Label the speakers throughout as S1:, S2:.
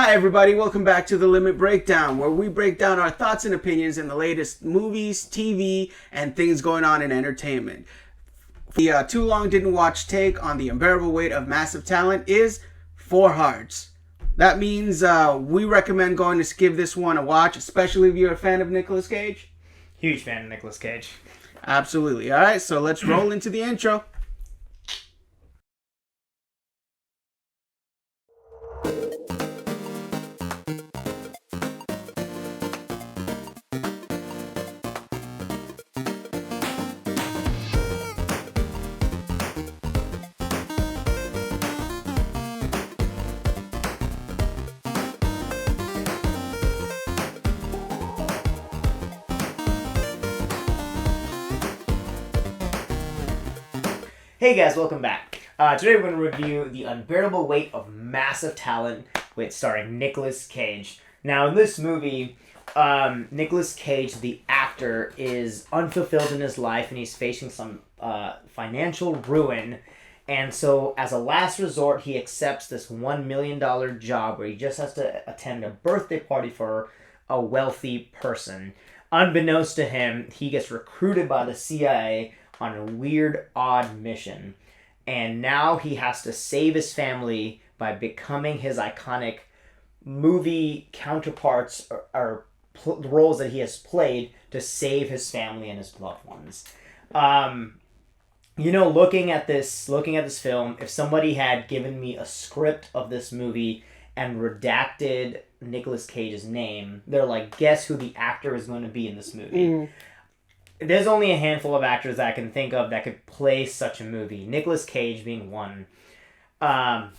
S1: Hi everybody, welcome back to The Limit Breakdown, where we break down our thoughts and opinions in the latest movies, TV, and things going on in entertainment. The Too Long Didn't Watch take on the unbearable weight of massive talent is 4 hearts. That means we recommend going to give this one a watch, especially if you're a fan of Nikolas Cage.
S2: Huge fan of Nikolas Cage.
S1: Absolutely. Alright, so let's roll into the intro.
S2: Hey guys, welcome back. Today we're going to review The Unbearable Weight of Massive Talent, with starring Nikolas Cage. Now in this movie, Nikolas Cage, the actor, is unfulfilled in his life and he's facing some financial ruin. And so as a last resort, he accepts this $1 million job where he just has to attend a birthday party for a wealthy person. Unbeknownst to him, he gets recruited by the CIA on a weird, odd mission. And now he has to save his family by becoming his iconic movie counterparts or roles that he has played to save his family and his loved ones. Looking at this film, if somebody had given me a script of this movie and redacted Nikolas Cage's name, they're like, guess who the actor is going to be in this movie? There's only a handful of actors that I can think of that could play such a movie. Nikolas Cage being one. Tom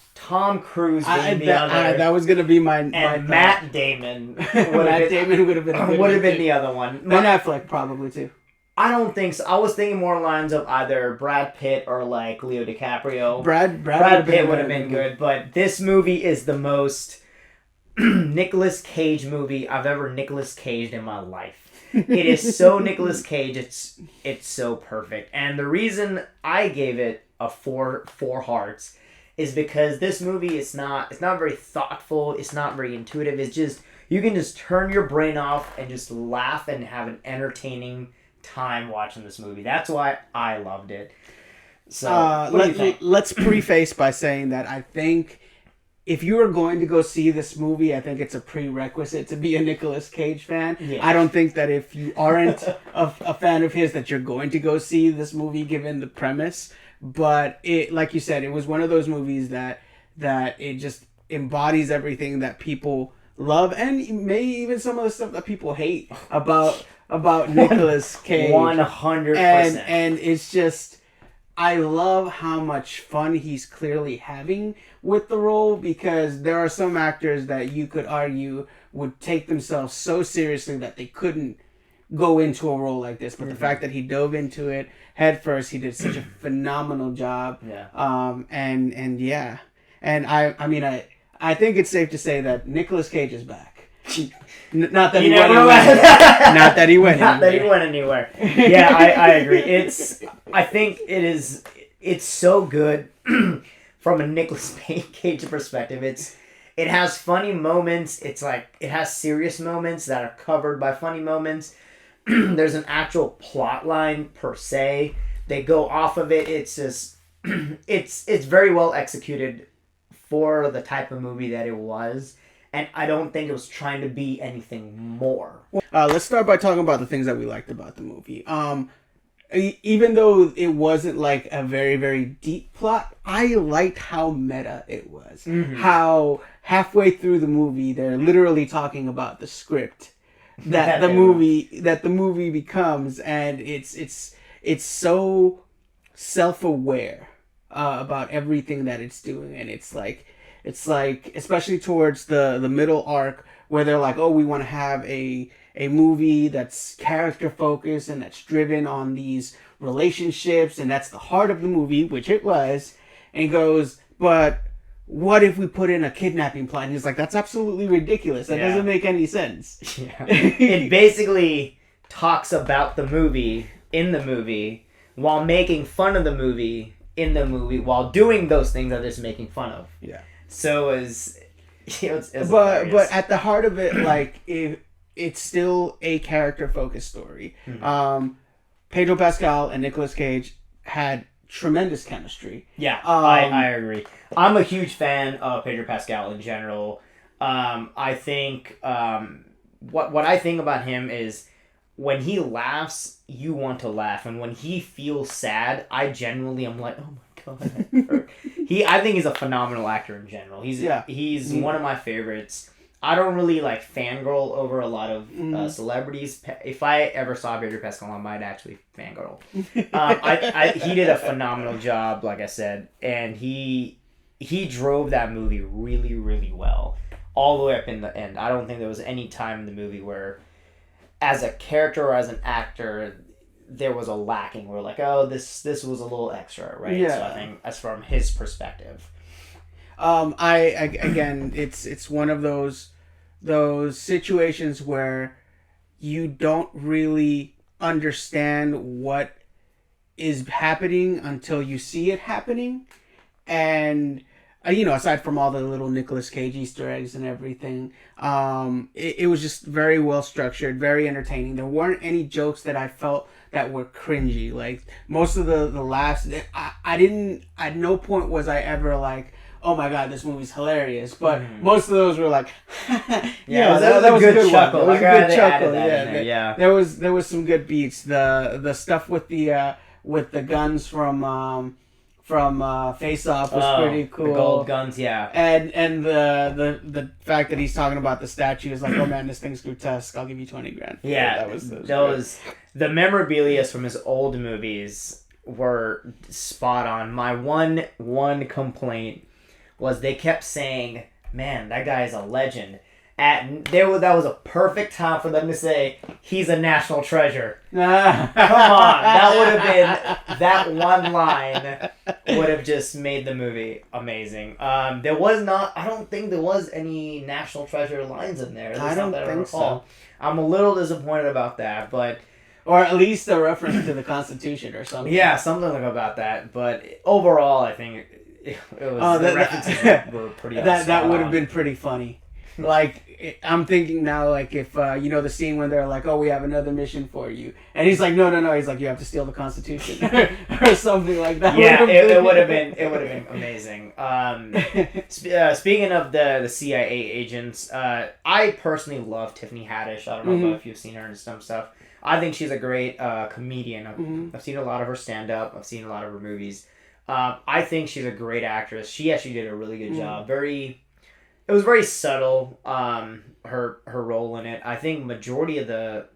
S2: Cruise being the other.
S1: That was going to be my
S2: and Matt Damon.
S1: Matt Damon would have been
S2: the other one.
S1: Ben Affleck probably too.
S2: I don't think so. I was thinking more lines of either Brad Pitt or like Leo DiCaprio.
S1: Brad
S2: Pitt would have been good, but this movie is the most Nikolas Cage movie I've ever Nikolas Caged in my life. It is so Nikolas Cage. It's so perfect. And the reason I gave it a four hearts is because this movie is not very thoughtful. It's not very intuitive. It's just, you can just turn your brain off and just laugh and have an entertaining time watching this movie. That's why I loved it. So
S1: let's preface by saying that I think if you are going to go see this movie, I think it's a prerequisite to be a Nikolas Cage fan. Yeah. I don't think that if you aren't a fan of his that you're going to go see this movie given the premise. But it, like you said, it was one of those movies that it just embodies everything that people love and maybe even some of the stuff that people hate about Nikolas Cage.
S2: 100%.
S1: And it's just, I love how much fun he's clearly having with the role, because there are some actors that you could argue would take themselves so seriously that they couldn't go into a role like this. But the fact that he dove into it head first, he did such a phenomenal job.
S2: Yeah.
S1: And I think it's safe to say that Nikolas Cage is back. Not that he went anywhere. Not that he went anywhere.
S2: Yeah, I agree. I think it's so good from a Nikolas Cage perspective. It has funny moments. It's like it has serious moments that are covered by funny moments. There's an actual plot line per se. They go off of it. It's just it's very well executed for the type of movie that it was. And I don't think it was trying to be anything more.
S1: Let's start by talking about the things that we liked about the movie. Even though it wasn't like a very, very deep plot, I liked how meta it was. Mm-hmm. How halfway through the movie, they're literally talking about the script that the movie becomes, and it's so self-aware about everything that it's doing, and it's like especially towards the middle arc where they're like, oh, we want to have a movie that's character focused and that's driven on these relationships, and that's the heart of the movie, which it was. And he goes, but what if we put in a kidnapping plot? And he's like, that's absolutely ridiculous. That doesn't make any sense.
S2: Yeah. It basically talks about the movie in the movie while making fun of the movie in the movie while doing those things that it's making fun of.
S1: Yeah.
S2: So
S1: but at the heart of it, like it's still a character focused story. Pedro Pascal and Nicolas Cage had tremendous chemistry.
S2: Yeah, I agree. I'm a huge fan of Pedro Pascal in general. I think what I think about him is when he laughs, you want to laugh, and when he feels sad, I genuinely am like, oh my god. I think he's a phenomenal actor in general. He's one of my favorites. I don't really like fangirl over a lot of celebrities. If I ever saw Pedro Pascal, I might actually fangirl. He did a phenomenal job, like I said, and he drove that movie really, really well, all the way up in the end. I don't think there was any time in the movie where, as a character or as an actor, there was a lacking. We're like, oh, this was a little extra, right?
S1: Yeah.
S2: So I think that's from his perspective.
S1: Again, it's one of those situations where you don't really understand what is happening until you see it happening, and aside from all the little Nicolas Cage Easter eggs and everything, it was just very well structured, very entertaining. There weren't any jokes that I felt that were cringy. Like most of the laughs, I didn't. At no point was I ever like, oh my god, this movie's hilarious. But most of those were like, that was a good chuckle. That was a good chuckle. Yeah, there was some good beats. The stuff with the guns from Face Off was pretty cool.
S2: The gold guns, yeah.
S1: And the fact that he's talking about the statue is like, oh man, this thing's grotesque. I'll give you $20,000.
S2: Yeah, the memorabilia from his old movies were spot on. My one complaint was they kept saying, man, that guy is a legend. That was a perfect time for them to say, he's a national treasure. Come on. That one line would have just made the movie amazing. I don't think there was any national treasure lines in there.
S1: I don't think so.
S2: I'm a little disappointed about that, but...
S1: Or at least a reference to the Constitution or something.
S2: Yeah, something about that. But overall, I think it was the references were pretty
S1: that would have been pretty funny. Like, I'm thinking now, like, if, the scene when they're like, oh, we have another mission for you. And he's like, no. He's like, you have to steal the Constitution. or something like that.
S2: Yeah, it would have been amazing. Speaking of the CIA agents, I personally love Tiffany Haddish. I don't know if you've seen her in some stuff. I think she's a great comedian. I've seen a lot of her stand-up. I've seen a lot of her movies. I think she's a great actress. She actually did a really good job. It was very subtle, her role in it. I think majority of the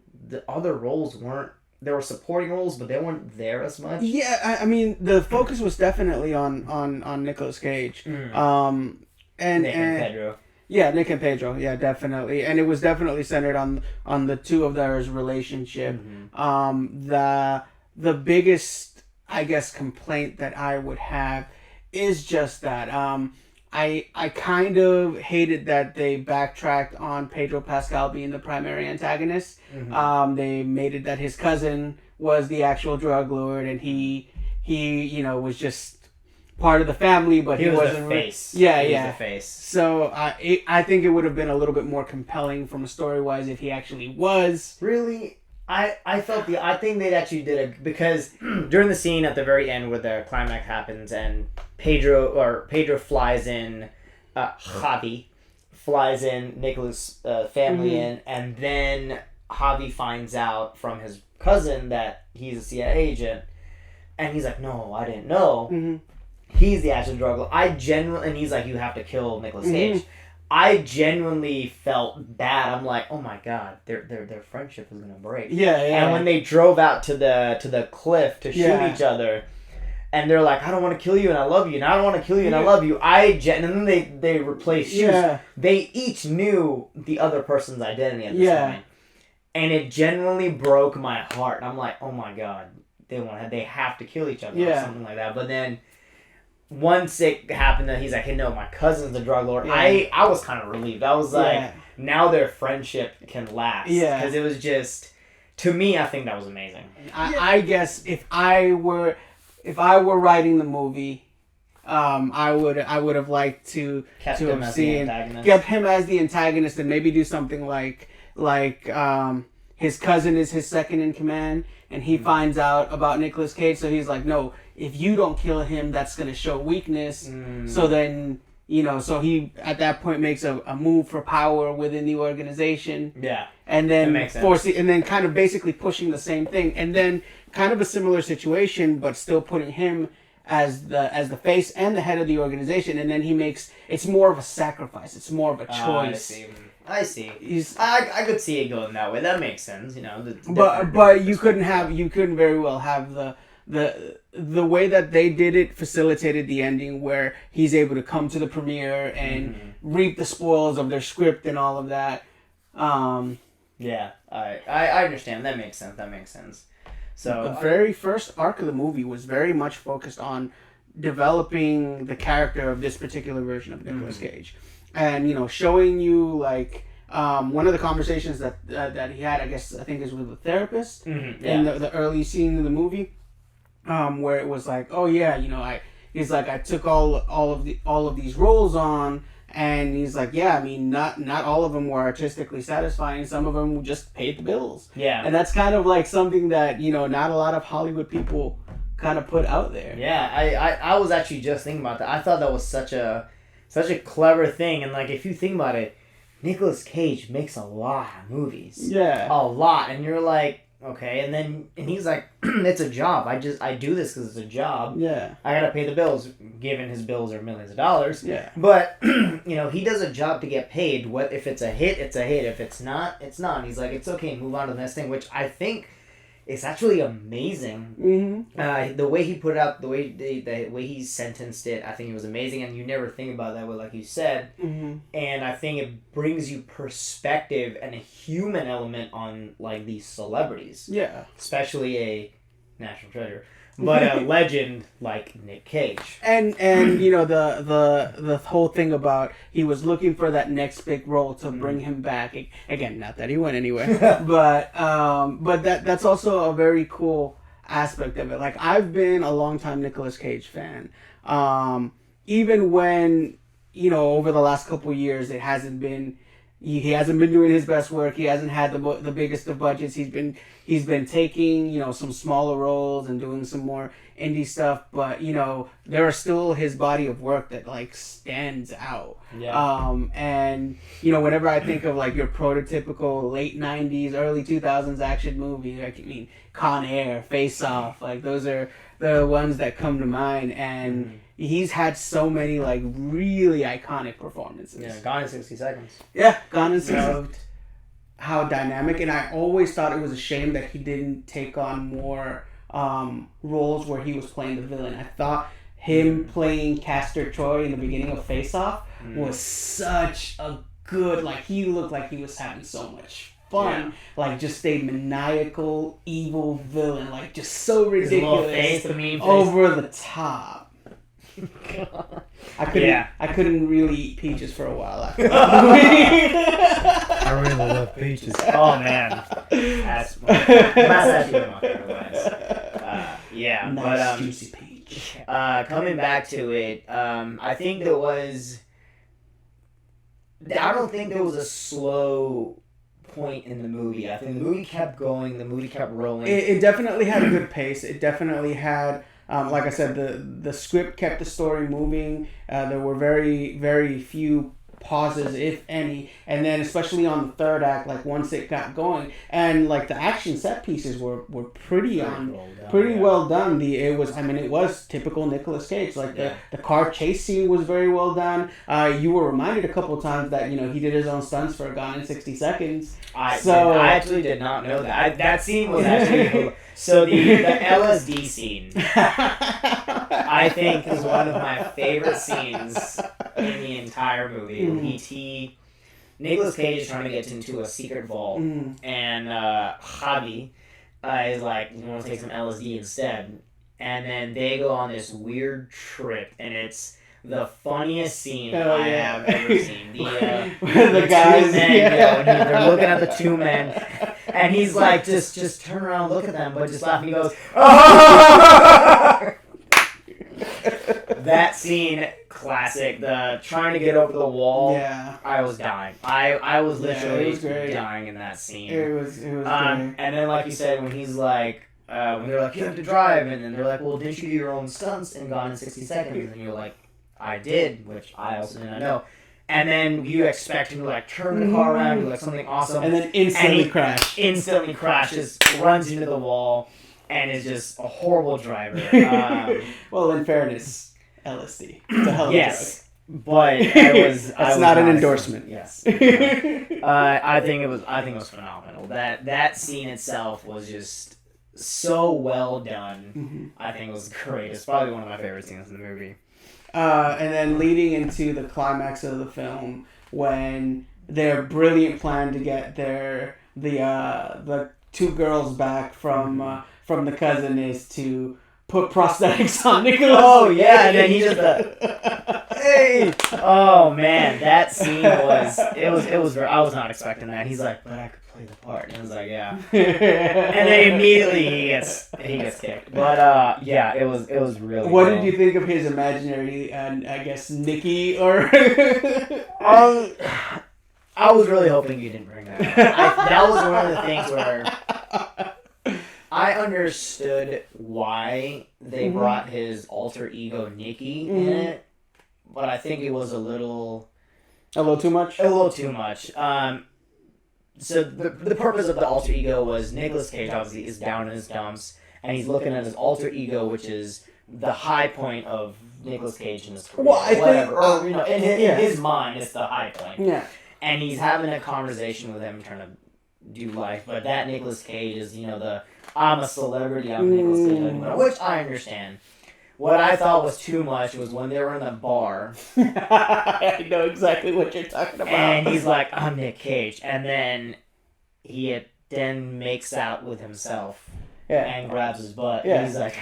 S2: other roles weren't... There were supporting roles, but they weren't there as much.
S1: Yeah, I mean, the focus was definitely on Nicolas Cage. And Nick and
S2: Pedro.
S1: Yeah, Nick and Pedro. Yeah, definitely. And it was definitely centered on the two of theirs relationship. The biggest, I guess, complaint that I would have is just that... I kind of hated that they backtracked on Pedro Pascal being the primary antagonist. They made it that his cousin was the actual drug lord, and he was just part of the family, but he wasn't
S2: the face.
S1: He was
S2: the face.
S1: So I think it would have been a little bit more compelling from a story wise if he actually was.
S2: Really? I think they actually did it because during the scene at the very end where the climax happens and Pedro flies in, Javi flies in Nikolas' family in, and then Javi finds out from his cousin that he's a CIA agent, and he's like, no, I didn't know. He's the actual drug lord. And he's like, you have to kill Nicolas Cage. I genuinely felt bad. I'm like, oh my god, their friendship is gonna break.
S1: Yeah.
S2: And when they drove out to the cliff to shoot each other, and they're like, I don't want to kill you and I love you, and I don't want to kill you and I love you. And then they replaced shoes. Yeah. They each knew the other person's identity at this point, and it genuinely broke my heart. I'm like, oh my god, they have to kill each other or something like that. But then, once it happened that he's like, hey, no, my cousin's the drug lord, I was kind of relieved. I was like, now their friendship can last. Yeah. Because it was just, to me, I think that was amazing.
S1: I guess if I were writing the movie, I would have liked to
S2: kept
S1: have
S2: seen
S1: kept him as the antagonist and maybe do something like his cousin is his second in command and he finds out about Nicolas Cage, so he's like, no, if you don't kill him, that's gonna show weakness. So then, so he at that point makes a move for power within the organization.
S2: Yeah.
S1: And then and then kind of basically pushing the same thing, and then kind of a similar situation, but still putting him as the face and the head of the organization, and then it's more of a sacrifice. It's more of a choice.
S2: I see. I could see it going that way. That makes sense,
S1: But you couldn't very well have the way that they did it facilitated the ending where he's able to come to the premiere and reap the spoils of their script and all of that.
S2: Yeah, I understand. That makes sense. So
S1: the very first arc of the movie was very much focused on developing the character of this particular version of Nicolas Cage, and showing you like one of the conversations that he had, I think is with the therapist in the early scene of the movie, where it was like, oh yeah, he's like, I took all of these roles on. And he's like, yeah, I mean, not all of them were artistically satisfying. Some of them just paid the bills.
S2: Yeah.
S1: And that's kind of like something that, not a lot of Hollywood people kind of put out there.
S2: Yeah, I was actually just thinking about that. I thought that was such a clever thing. And like, if you think about it, Nicolas Cage makes a lot of movies.
S1: Yeah.
S2: A lot. And you're like, okay. And he's like, it's a job. I do this because it's a job.
S1: Yeah.
S2: I gotta pay the bills, given his bills are millions of dollars.
S1: Yeah.
S2: But, he does a job to get paid. What if it's a hit, it's a hit. If it's not, it's not. And he's like, it's okay, move on to the next thing, which I think is actually amazing.
S1: Mm-hmm.
S2: The way he put it out, the way he sentenced it, I think it was amazing. And you never think about it that way, like you said.
S1: Mm-hmm.
S2: And I think it brings you perspective and a human element on like these celebrities.
S1: Yeah.
S2: Especially a national treasure, but a legend like Nick Cage.
S1: And the whole thing about he was looking for that next big role to bring him back. Again, not that he went anywhere, but that's also a very cool aspect of it. Like, I've been a longtime Nicolas Cage fan. Even when, over the last couple of years, it hasn't been. He hasn't been doing his best work. He hasn't had the biggest of budgets. He's been taking some smaller roles and doing some more indie stuff. But there are still his body of work that like stands out.
S2: Yeah.
S1: And whenever I think of like your prototypical late '90s, early 2000s action movie, like Con Air, Face Off, like those are the ones that come to mind. And he's had so many like really iconic performances.
S2: Yeah, Gone in 60 Seconds.
S1: Yeah, Gone in 60 Seconds. How dynamic, and I always thought it was a shame that he didn't take on more roles where he was playing the villain. I thought him playing Castor Troy in the beginning of Face Off was such a good, like, he looked like he was having so much fun, like just a maniacal, evil villain, like just so ridiculous, over the top. I couldn't really eat peaches for a while after that.
S2: I really love peaches. Oh man, that's actually my favorite ones. Yeah,
S1: nice,
S2: but
S1: juicy peach.
S2: Coming back to it, I think there was. I don't think there was a slow point in the movie. I think the movie kept going. The movie kept rolling.
S1: It definitely had a good pace. It definitely had. Like I said, the script kept the story moving. There were very, very few pauses, if any, and then especially on the third act, like once it got going, and like the action set pieces were pretty well done. It was typical Nicolas Cage. Like the car chase scene was very well done. You were reminded a couple of times that he did his own stunts for Gone in 60 Seconds.
S2: I actually did not know that. That scene was actually so the Lsd scene. I think is one of my favorite scenes in the entire movie. Nicolas Cage is trying to get into a secret vault, and Javi is like, you want to take some LSD instead, and then they go on this weird trip, and it's the funniest scene I have ever seen. The guys, two men go, and they're looking at the two men, and he's like, just turn around, look at them, but just laugh, and he goes, That scene, classic. The trying to get over the wall.
S1: Yeah.
S2: I was dying. I was literally
S1: it was
S2: dying in that scene.
S1: It was great.
S2: And then, like you said, when he's like, when they're like, you have to drive, and then they're like, well, didn't you do your own stunts in Gone in 60 Seconds? And you're like, I did, which I also did not know. And then you expect him to like turn the car around, do like something awesome,
S1: and then instantly crash.
S2: Instantly crashes, runs into the wall, and is just a horrible driver.
S1: Well, in fairness, LSD. It's a hell of a drug.
S2: But
S1: That's not an endorsement.
S2: Yes. I think it was phenomenal. That scene itself was just so well done. I think it was great. It's probably one of my favorite scenes in the movie.
S1: And then leading into the climax of the film, when their brilliant plan to get the two girls back from the cousin is to put prosthetics on Nikolas.
S2: Oh yeah, and then he just hey. Oh man, that scene was I was not expecting that. He's like, but I could play the part, and I was like, yeah. And then immediately he gets kicked. But yeah, it was really.
S1: What did you think of his imaginary and I guess Nikki or?
S2: I was really hoping you didn't bring that up. That was one of the things where I understood why they brought his alter ego Nikki in it, but I think it was a little
S1: too much.
S2: A little too much. So the purpose of the alter ego was Nicolas Cage obviously is down in his dumps, and he's looking at his alter ego, which is the high point of Nicolas Cage in his career.
S1: Well, I
S2: think, in his mind, it's the high point.
S1: Yeah.
S2: And he's having a conversation with him, trying to do life, but that Nicolas Cage is, I'm a celebrity, I'm Nicolas Cage, which I understand. What I thought was too much was when they were in the bar.
S1: I know exactly what you're talking about.
S2: And he's like, I'm Nick Cage. And then he then makes out with himself and grabs his butt. Yeah. And he's like,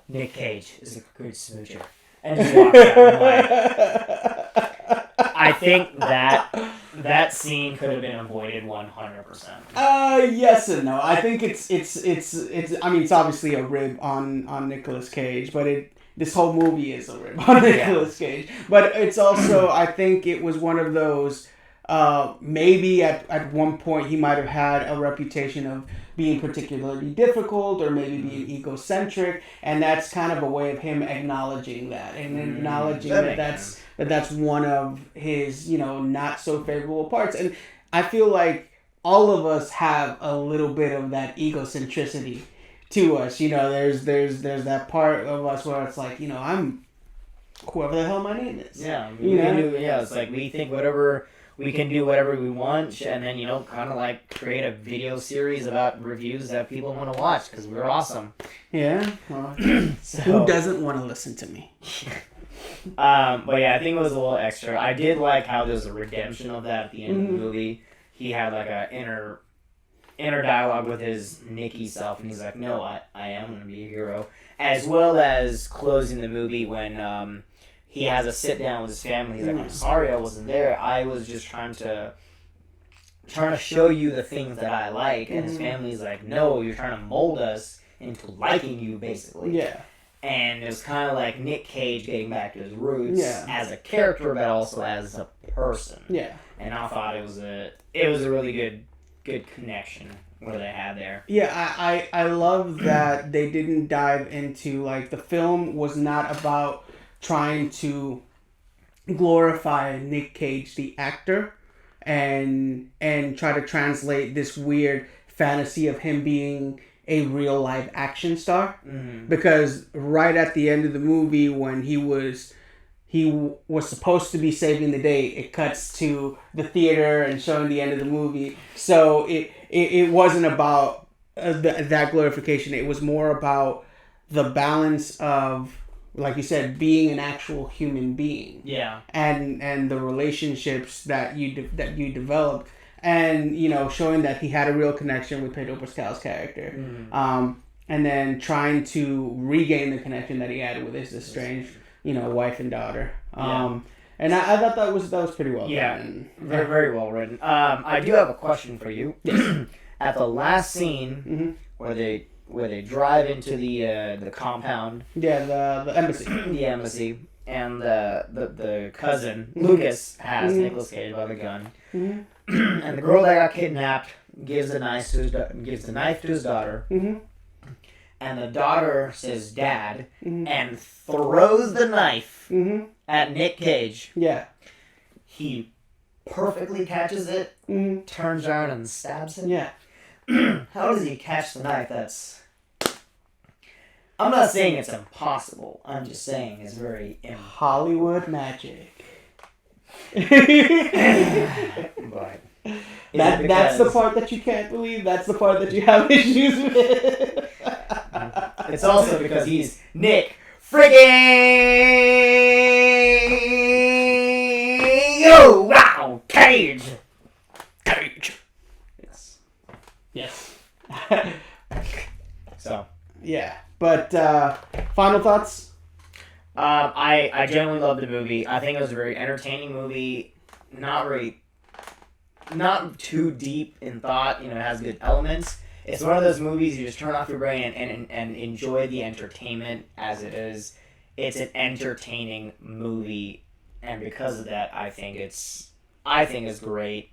S2: Nick Cage is a good smoocher. And just walks out. I'm like, I think that scene could have been avoided 100%.
S1: Yes and no. I think it's I mean, it's obviously a rib on Nicolas Cage, but this whole movie is a rib on Nicolas Cage. But it's also, I think it was one of those, maybe at one point he might have had a reputation of being particularly difficult or maybe being egocentric, and that's kind of a way of him acknowledging that and acknowledging that's one of his, not so favorable parts. And I feel like all of us have a little bit of that egocentricity to us. There's that part of us where it's like, I'm whoever the hell my name is.
S2: Yeah. It's like we think we can do whatever we want, and then, kind of like create a video series about reviews that people want to watch because we're awesome.
S1: Yeah. Well, who doesn't want to listen to me?
S2: But yeah, I think it was a little extra. I did like how there's a redemption of that at the end of the movie. He had like a inner dialogue with his Nicky self, and he's like, no, I am going to be a hero. As well as closing the movie when he has a sit down with his family. He's like, I'm sorry I wasn't there. I was just trying to show you the things that I like. And his family's like, no, you're trying to mold us into liking you, basically.
S1: Yeah.
S2: And it was kind of like Nick Cage getting back to his roots as a character, but also as a person. Yeah. And I thought it was a really good connection what they had there.
S1: Yeah, I love that they didn't dive into, like, the film was not about trying to glorify Nick Cage, the actor, and try to translate this weird fantasy of him being a real live action star. Because right at the end of the movie, when he was supposed to be saving the day, it cuts to the theater and showing the end of the movie. So it wasn't about that glorification. It was more about the balance of, like you said, being an actual human being. Yeah. And the relationships that you developed, and showing that he had a real connection with Pedro Pascal's character. And then trying to regain the connection that he had with his estranged, wife and daughter. And I thought that was pretty well done.
S2: Very, very well written. I do have a question for you. At the last scene where where they drive into the compound.
S1: Yeah, the embassy.
S2: The embassy. And the cousin, Lucas, has Nicolas Cage by the gun. Mm-hmm. And the girl that got kidnapped gives the knife to his daughter. Mm-hmm. And the daughter says, "Dad," and throws the knife at Nick Cage.
S1: Yeah.
S2: He perfectly catches it, turns around and stabs him.
S1: Yeah.
S2: How does he catch the knife? I'm not saying it's impossible. I'm just saying it's very
S1: Hollywood magic.
S2: But
S1: that's the part that you can't believe. That's the part that you have issues with.
S2: It's also because he's Nick friggin' wow Cage.
S1: Yes.
S2: So
S1: yeah, but final thoughts.
S2: I generally loved the movie. I think it was a very entertaining movie. Not too deep in thought. It has good elements. It's one of those movies you just turn off your brain and enjoy the entertainment as it is. It's an entertaining movie, and because of that, I think it's great.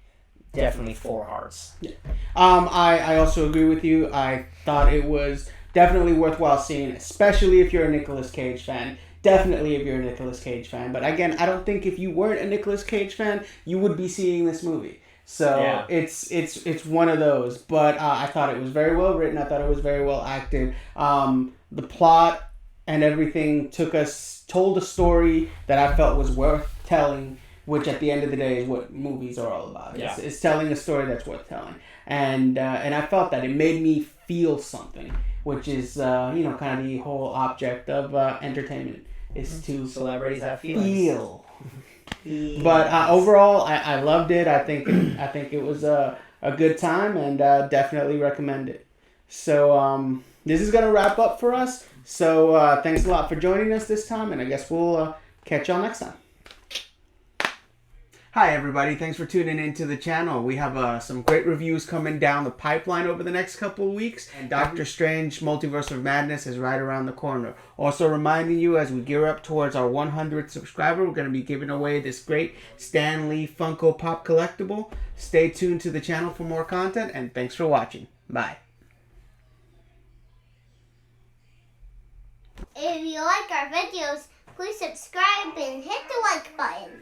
S2: Definitely 4 hearts.
S1: Yeah. I also agree with you. I thought it was definitely worthwhile seeing, especially if you're a Nikolas Cage fan. Definitely if you're a Nikolas Cage fan. But again, I don't think if you weren't a Nikolas Cage fan, you would be seeing this movie. So yeah. It's one of those. But I thought it was very well written. I thought it was very well acted. The plot and everything told a story that I felt was worth telling, which at the end of the day is what movies are all about.
S2: Yeah.
S1: It's telling a story that's worth telling. And I felt that. It made me feel something, which is, kind of the whole object of entertainment is to
S2: celebrities have feelings.
S1: Feel. But overall, I loved it. I think it was a good time, and definitely recommend it. So this is gonna wrap up for us. So thanks a lot for joining us this time, and I guess we'll catch y'all next time. Hi everybody, thanks for tuning into the channel. We have some great reviews coming down the pipeline over the next couple of weeks. And Doctor Strange Multiverse of Madness is right around the corner. Also reminding you, as we gear up towards our 100th subscriber, we're going to be giving away this great Stan Lee Funko Pop collectible. Stay tuned to the channel for more content, and thanks for watching. Bye.
S3: If you like our videos, please subscribe and hit the like button.